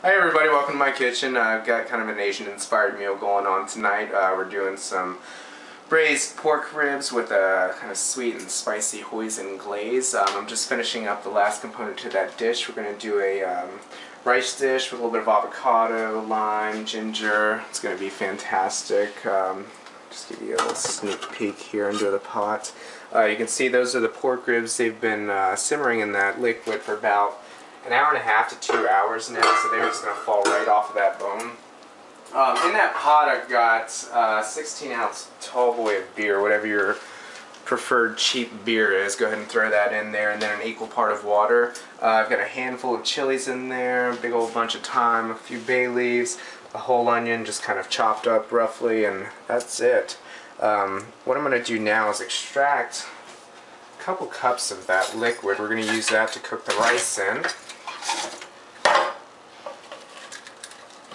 Hi everybody, welcome to my kitchen. I've got kind of an Asian-inspired meal going on tonight. We're doing some braised pork ribs with a kind of sweet and spicy hoisin glaze. I'm just finishing up the last component to that dish. We're going to do a rice dish with a little bit of avocado, lime, ginger. It's going to be fantastic. Just give you a little sneak peek here into the pot. You can see those are the pork ribs. They've been simmering in that liquid for about an hour and a half to 2 hours now, so they're just going to fall right off of that bone. In that pot I've got 16-ounce tall boy of beer, whatever your preferred cheap beer is. Go ahead and throw that in there, and then an equal part of water. I've got a handful of chilies in there, a big old bunch of thyme, a few bay leaves, a whole onion just kind of chopped up roughly, and that's it. What I'm going to do now is extract a couple cups of that liquid. We're going to use that to cook the rice in.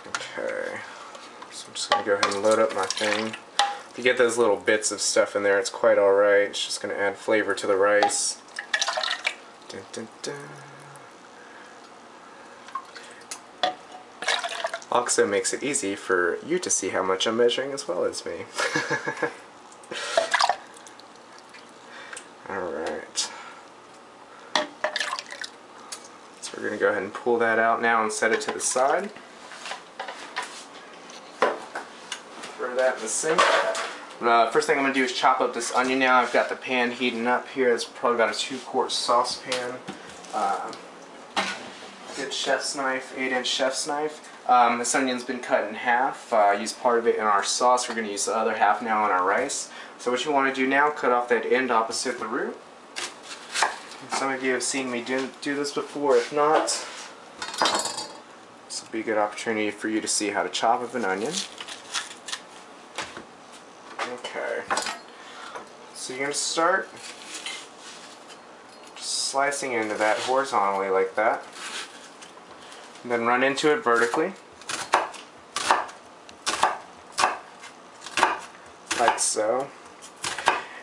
Okay, so I'm just going to go ahead and load up my thing. If you get those little bits of stuff in there, it's quite alright. It's just going to add flavor to the rice. Dun, dun, dun. Also makes it easy for you to see how much I'm measuring as well as me. Alright. So we're going to go ahead and pull that out now and set it to the side. Throw that in the sink. First thing I'm going to do is chop up this onion now. I've got the pan heating up here. It's probably about a 2-quart saucepan. Good chef's knife, 8-inch chef's knife. This onion's been cut in half. Use part of it in our sauce. We're going to use the other half now in our rice. So what you want to do now, cut off that end opposite the root. Some of you have seen me do this before. If not, this will be a good opportunity for you to see how to chop up an onion. Okay. So you're going to start just slicing into that horizontally like that. And then run into it vertically. Like so.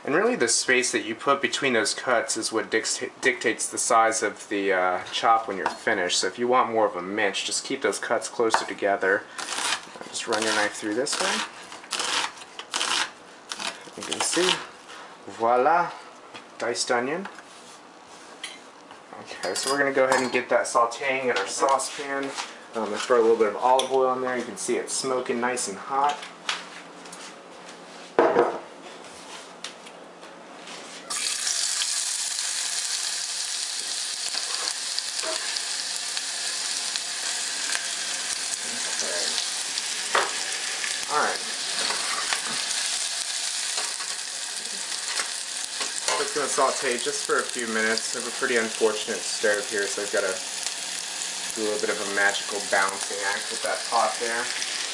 And really the space that you put between those cuts is what dictates the size of the chop when you're finished. So if you want more of a mince, just keep those cuts closer together. Just run your knife through this way. You can see, voila, diced onion. Okay, so we're going to go ahead and get that sauteing in our saucepan. I'm going to throw a little bit of olive oil in there. You can see it smoking nice and hot. Alright. So it's going to saute just for a few minutes. I have a pretty unfortunate stove here, so I've got to do a little bit of a magical balancing act with that pot there.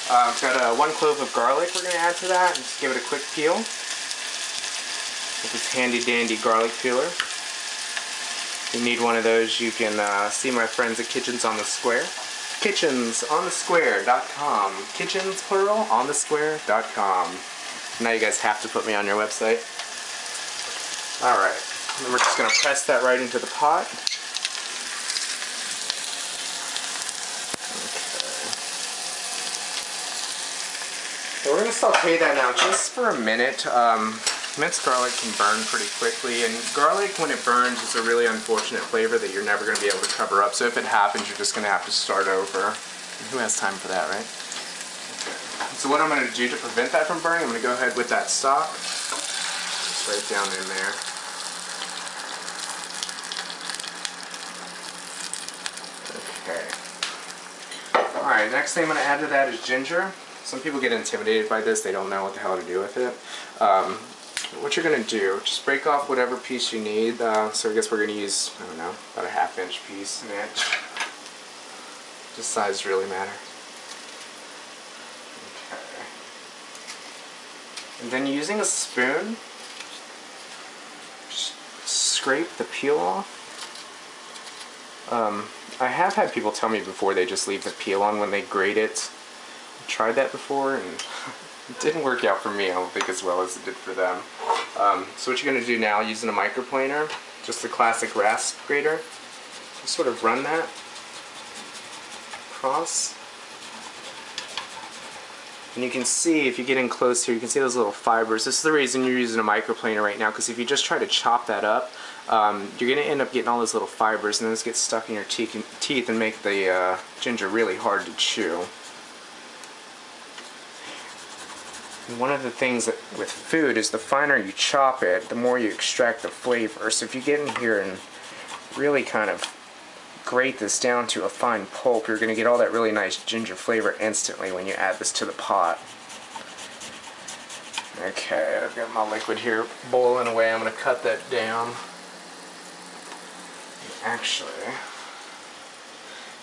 I've got 1 clove of garlic we're going to add to that, and just give it a quick peel with this handy dandy garlic peeler. If you need one of those, you can see my friends at Kitchens on the Square. KitchensOnTheSquare.com. Kitchens, plural, onthesquare.com. Now you guys have to put me on your website. Alright, then we're just going to press that right into the pot. So we're going to saute that now just for a minute. Minced garlic can burn pretty quickly, and garlic, when it burns, is a really unfortunate flavor that you're never going to be able to cover up. So if it happens, you're just going to have to start over. And who has time for that, right? Okay. So what I'm going to do to prevent that from burning, I'm going to go ahead with that stock, just right down in there. Okay. Alright, next thing I'm going to add to that is ginger. Some people get intimidated by this. They don't know what the hell to do with it. What you're going to do, just break off whatever piece you need. So I guess we're going to use, I don't know, about a 1/2-inch piece, an inch. Just size really matter. Okay. And then using a spoon, just scrape the peel off. I have had people tell me before they just leave the peel on when they grate it. I tried that before and it didn't work out for me, I don't think, as well as it did for them. So what you're going to do now, using a microplaner, just the classic rasp grater, just sort of run that across. And you can see, if you get in close here, you can see those little fibers. This is the reason you're using a microplaner right now, because if you just try to chop that up, you're going to end up getting all those little fibers, and those get stuck in your teeth and make the ginger really hard to chew. And one of the things that, with food is the finer you chop it, the more you extract the flavor. So if you get in here and really kind of grate this down to a fine pulp, you're going to get all that really nice ginger flavor instantly when you add this to the pot. Okay, I've got my liquid here boiling away. I'm going to cut that down. Actually,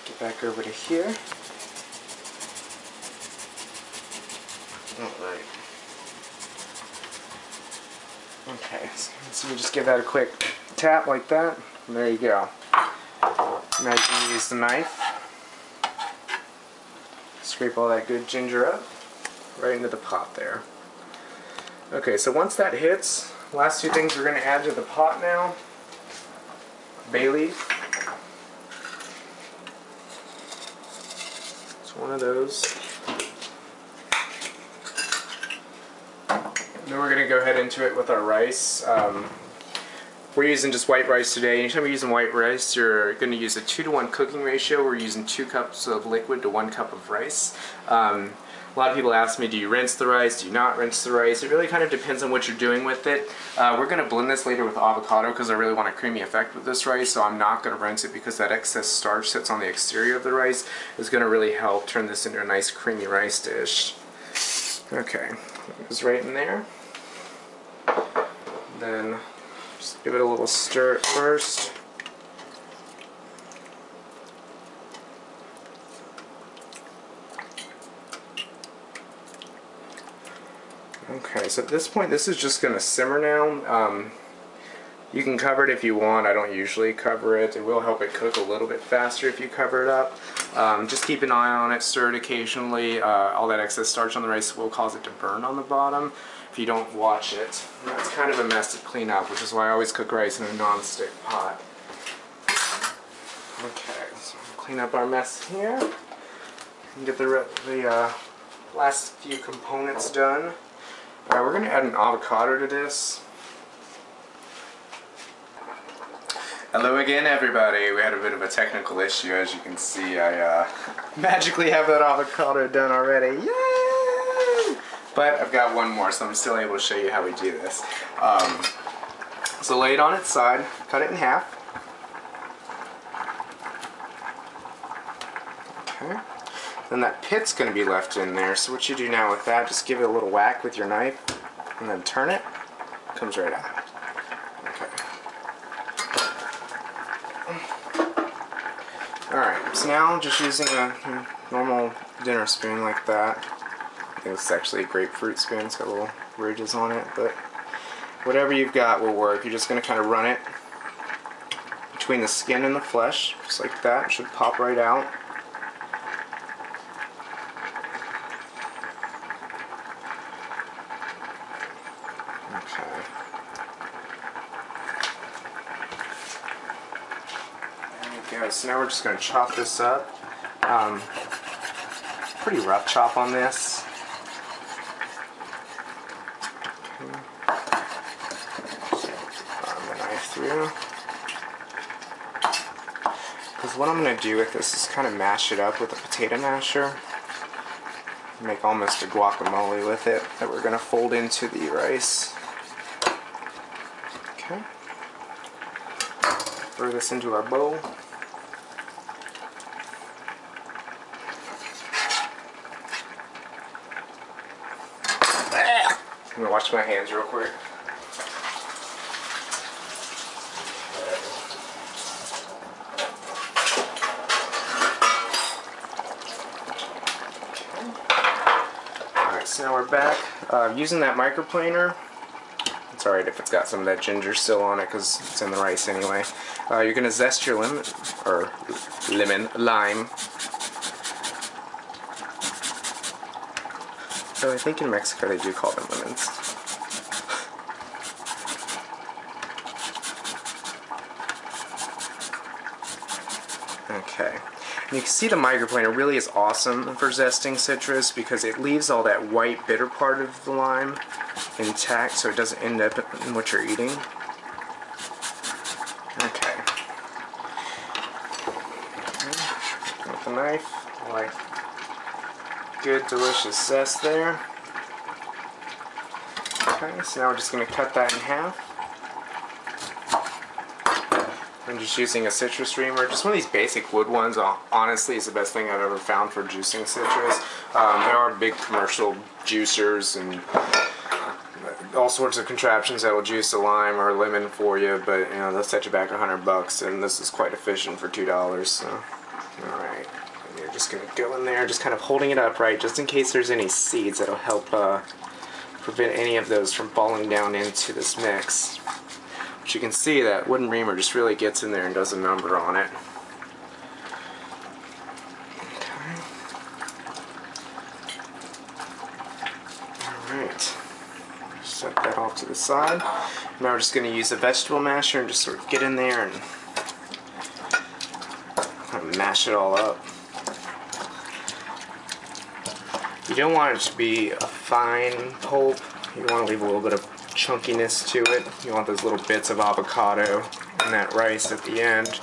get back over to here. Alright. Okay, so you just give that a quick tap like that, and there you go. Now you can use the knife, scrape all that good ginger up right into the pot there. Okay, so once that hits, last two things we're going to add to the pot now. Bay leaf. It's one of those. Then we're going to go ahead into it with our rice. We're using just white rice today. Anytime you're using white rice, you're going to use a 2-to-1 cooking ratio. We're using 2 cups of liquid to 1 cup of rice. A lot of people ask me, do you rinse the rice? Do you not rinse the rice? It really kind of depends on what you're doing with it. We're going to blend this later with avocado because I really want a creamy effect with this rice, so I'm not going to rinse it because that excess starch that's on the exterior of the rice is going to really help turn this into a nice creamy rice dish. Okay, it goes right in there. Then just give it a little stir at first. Okay, so at this point this is just going to simmer now. You can cover it if you want. I don't usually cover it. It will help it cook a little bit faster if you cover it up. Just keep an eye on it, stir it occasionally. All that excess starch on the rice will cause it to burn on the bottom if you don't watch it. And that's kind of a mess to clean up, which is why I always cook rice in a non-stick pot. Okay, so clean up our mess here and get the last few components done. We're going to add an avocado to this. Hello again, everybody. We had a bit of a technical issue. As you can see, I magically have that avocado done already. Yay! But I've got one more, so I'm still able to show you how we do this. So lay it on its side, cut it in half. Okay. Then that pit's going to be left in there, so what you do now with that, just give it a little whack with your knife, and then turn it. It comes right out. Alright, so now just using a normal dinner spoon like that. I think it's actually a grapefruit spoon, it's got little ridges on it, but whatever you've got will work. You're just going to kind of run it between the skin and the flesh, just like that. It should pop right out. Okay. There we go. So now we're just going to chop this up. Pretty rough chop on this. Run the knife through. Because what I'm going to do with this is kind of mash it up with a potato masher. Make almost a guacamole with it that we're going to fold into the rice. Okay. Throw this into our bowl. I'm going to wash my hands real quick. Alright, so now we're back. Using that microplaner, it's alright if it's got some of that ginger still on it because it's in the rice anyway. You're going to zest your lime. So I think in Mexico they do call them lemons. Okay. And you can see the microplaner really is awesome for zesting citrus because it leaves all that white bitter part of the lime intact so it doesn't end up in what you're eating. Okay. With the knife, like good delicious zest there. Okay, so now we're just going to cut that in half. I'm just using a citrus streamer, just one of these basic wood ones. Honestly, is the best thing I've ever found for juicing citrus. There are big commercial juicers and all sorts of contraptions that will juice a lime or a lemon for you, but you know, they'll set you back $100, and this is quite efficient for $2. So, all right, and you're just gonna go in there, just kind of holding it upright, just in case there's any seeds that'll help prevent any of those from falling down into this mix. But you can see that wooden reamer just really gets in there and does a number on it. Okay. Alright. Set that off to the side. Now we're just going to use a vegetable masher and just sort of get in there and kind of mash it all up. You don't want it to be a fine pulp. You want to leave a little bit of chunkiness to it. You want those little bits of avocado and that rice at the end.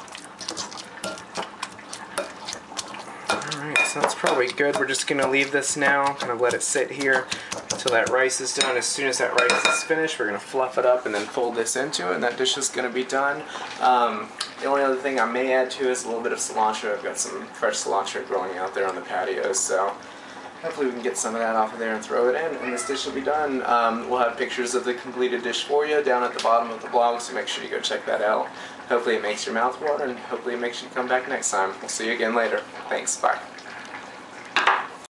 Alright, so that's probably good. We're just going to leave this now, kind of let it sit here until that rice is done. As soon as that rice is finished, we're going to fluff it up and then fold this into it, and that dish is going to be done. The only other thing I may add to is a little bit of cilantro. I've got some fresh cilantro growing out there on the patio, so hopefully we can get some of that off of there and throw it in, and this dish will be done. We'll have pictures of the completed dish for you down at the bottom of the blog, so make sure you go check that out. Hopefully it makes your mouth water, and hopefully it makes you come back next time. We'll see you again later. Thanks, bye.